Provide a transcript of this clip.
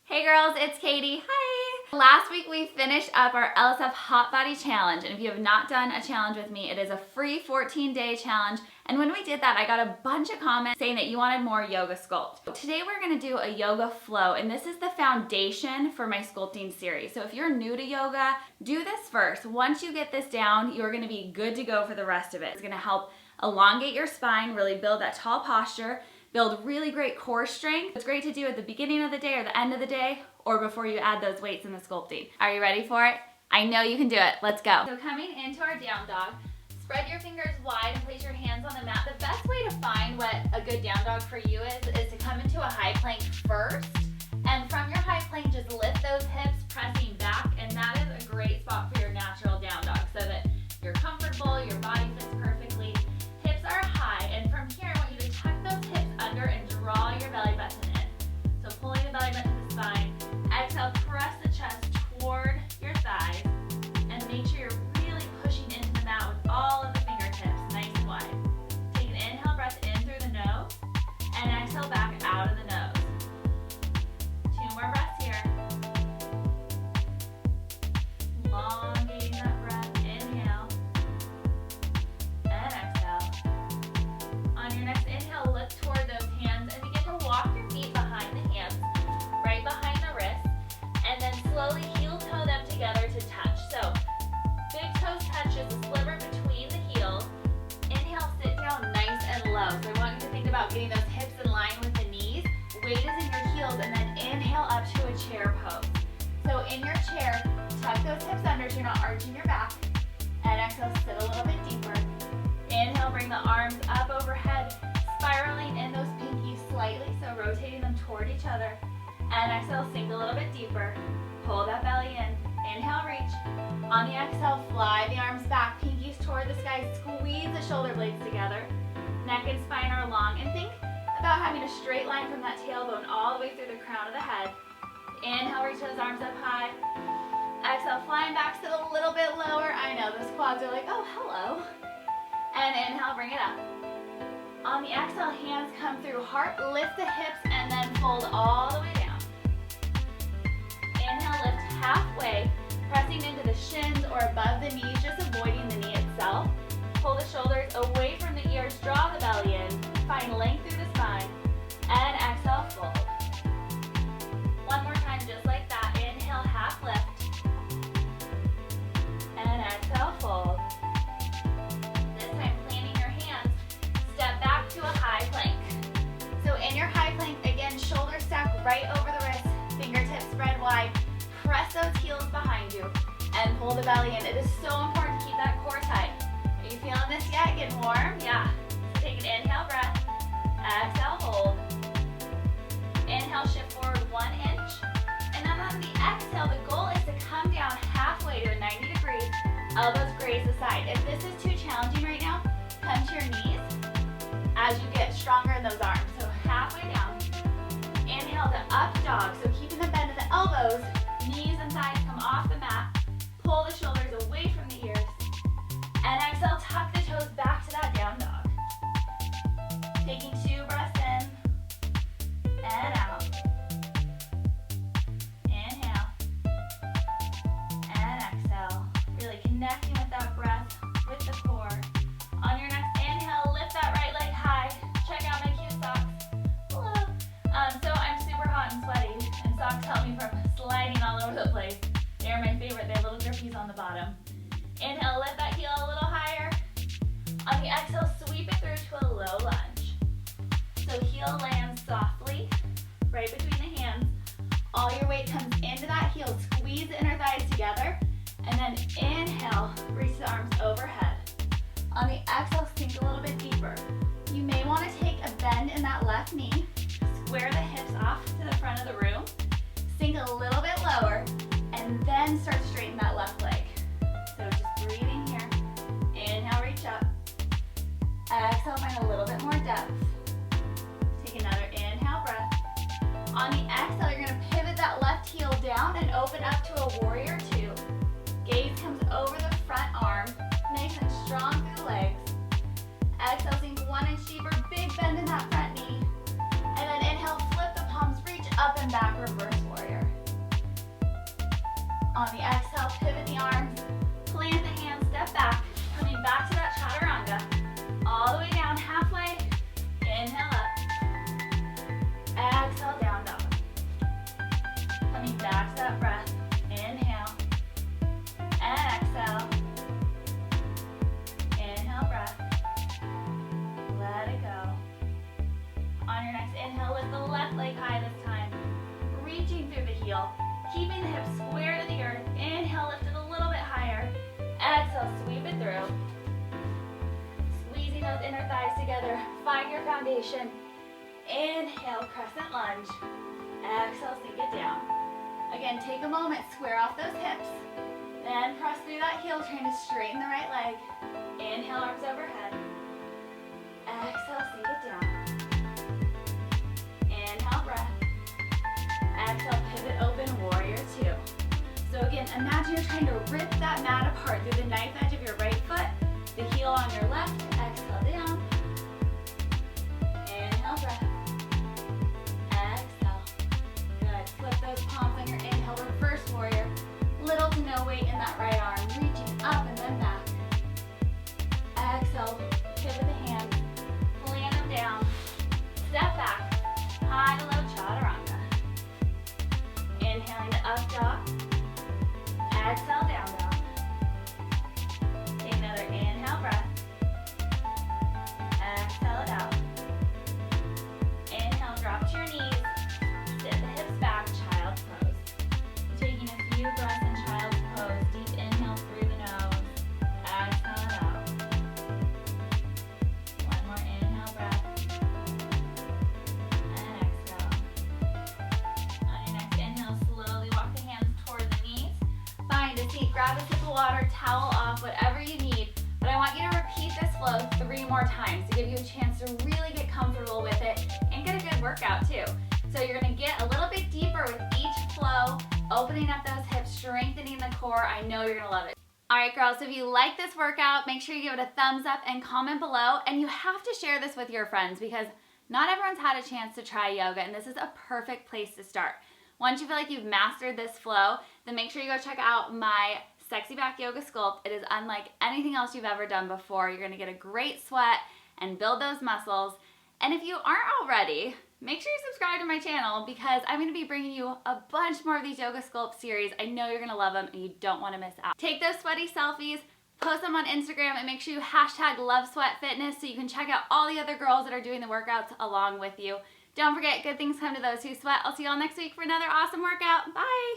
Hey girls, it's Katie. Hi! Last week we finished up our LSF Hot Body Challenge, and if you have not done a challenge with me, it is a free 14-day challenge. And when we did that, I got a bunch of comments saying that you wanted more yoga sculpt. Today we're gonna do a yoga flow, and this is the foundation for my sculpting series. So if you're new to yoga, do this first. Once you get this down, you're gonna be good to go for the rest of it. It's gonna help elongate your spine, really build that tall posture, build really great core strength. It's great to do at the beginning of the day or the end of the day or before you add those weights in the sculpting. Are you ready for it? I know you can do it. Let's go. So coming into our down dog, spread your fingers wide and place your hands on the mat. The best way to find what a good down dog for you is to come into a high plank first. And from your high plank, just lift those hips, pressing back. And that is a great spot for your natural down dog so that you're comfortable, your body fits perfectly. Hips are high. And from here, I want you to tuck those hips under and draw your belly button in. So pulling the belly button to the spine. Exhale, press the chest toward your thighs and make sure you're really pushing into the mat with all of the fingertips, nice and wide. Take an inhale breath in through the nose and exhale back out of the nose. 2 more breaths here. Elongating that breath, inhale and exhale. On your next inhale, look toward those hands and begin to walk your feet behind the hands, right behind the wrists, and then slowly heel toe them together to touch. So big toes touch, just a sliver between the heels. Inhale, sit down nice and low. So I want you to think about getting those hips in line with the knees. Weight is in your heels, and then inhale up to a chair pose. So in your chair, tuck those hips under so you're not arching your back. And exhale, sit a little bit deeper. Inhale, bring the arms up overhead, spiraling in those pinkies slightly, so rotating them toward each other. And exhale, sink a little bit deeper. Pull that belly in. Inhale, reach. On the exhale, fly the arms back, pinkies toward the sky. Squeeze the shoulder blades together. Neck and spine are long. And think about having a straight line from that tailbone all the way through the crown of the head. Inhale, reach those arms up high. Exhale, flying back, sit a little bit lower. I know, those quads are like, oh, hello. And inhale, bring it up. On the exhale, hands come through heart, lift the hips, and then fold all the way down. Inhale, lift halfway, pressing into the shins or above the knees, just avoiding the knee itself. Pull the shoulders away from the ears, draw the belly in, find length through the spine, and exhale, fold. One more time, just like that. Inhale, half lift, and exhale, fold. This time, planting your hands, step back to a high plank. So in your high plank, again, shoulders stack right over the wrist, fingertips spread wide, press those heels behind you, and pull the belly in. It is so important to keep that core tight. Are you feeling this yet? Getting warm? Yeah. So take an inhale breath, exhale, hold. Inhale, shift forward 1 inch, and then on the exhale, the goal is to come down halfway to a 90 degrees, elbows graze the side. If this is too challenging right now, come to your knees as you get stronger in those arms. So halfway down. Inhale to up dog. So keeping the bend in the elbows, knees and thighs come off the mat. Pull the shoulders away from the ears. And exhale, tuck the toes back to that down dog. Taking 2 breaths in and out. Inhale and exhale. Really connecting with that breath, with the core. On your next inhale, lift that right leg high. Check out my cute socks. Hello. So I'm super hot and sweaty, and socks help me from sliding all over the place. They're my favorite. They have little grippies on the bottom. Inhale, lift that heel a little higher. On the exhale, sweep it through to a low lunge. So heel lands softly, right between the hands. All your weight comes into that heel. Squeeze the inner thighs together. And then inhale, reach the arms overhead. On the exhale, sink a little bit deeper. You may want to take a bend in that left knee. Square the hips off to the front of the room. Sink a little bit lower. And then start to straighten that left leg. So just breathing here. Inhale, reach up. Exhale, find a little bit more depth. Take another inhale breath. On the exhale, you're going to pivot that left heel down and open up to a warrior 2. Gaze comes over the front arm, nice and strong through the legs. Exhale, sink 1 inch deeper, big bend in that front knee. And then inhale, flip the palms, reach up and back, reverse warrior. Coming back to that chaturanga. All the way down, halfway. Inhale up. Exhale, down dog. Coming back to that breath. Inhale. Exhale. Inhale, breath. Let it go. On your next inhale, lift the left leg high this time. Reaching through the heel. Keeping the hips square to the earth. Inhale, lift it a little bit higher. Exhale, sweep it through. Squeezing those inner thighs together. Find your foundation. Inhale, crescent lunge. Exhale, sink it down. Again, take a moment, square off those hips. Then press through that heel, trying to straighten the right leg. Inhale, arms overhead. Exhale, sink it down. Inhale, breath. Exhale, pivot open, warrior two. So again, imagine you're trying to rip that mat apart through the knife edge of your right foot, the heel on your left, exhale down. Inhale, breath. Exhale. Good. Flip those palms on your inhale, reverse warrior. Little to no weight in that right arm, reaching up and then back. Exhale, pivot the hands, plant them down. Step back, high to low chaturanga. Inhaling to up dog. Exhale, down dog. Take another inhale, breath. Exhale it out. Inhale, drop to your knees. Sit the hips back, child's pose. Taking a few breaths in child's pose. Deep inhale through the nose. Exhale it out. One more inhale, breath. And exhale. On your next inhale, slowly walk the hands toward the knees. Find a seat, grab a sip of water, towel off, whatever you need. But I want you to repeat this flow 3 more times to give you a chance to really get comfortable with it and get a good workout too. So you're gonna get a little bit deeper with each flow, opening up those hips, strengthening the core. I know you're gonna love it. All right, girls, so if you like this workout, make sure you give it a thumbs up and comment below. And you have to share this with your friends because not everyone's had a chance to try yoga, and this is a perfect place to start. Once you feel like you've mastered this flow, then make sure you go check out my Sexy Back Yoga Sculpt. It is unlike anything else you've ever done before. You're gonna get a great sweat and build those muscles. And if you aren't already, make sure you subscribe to my channel because I'm gonna be bringing you a bunch more of these Yoga Sculpt series. I know you're gonna love them and you don't wanna miss out. Take those sweaty selfies, post them on Instagram, and make sure you hashtag #LoveSweatFitness so you can check out all the other girls that are doing the workouts along with you. Don't forget, good things come to those who sweat. I'll see you all next week for another awesome workout. Bye.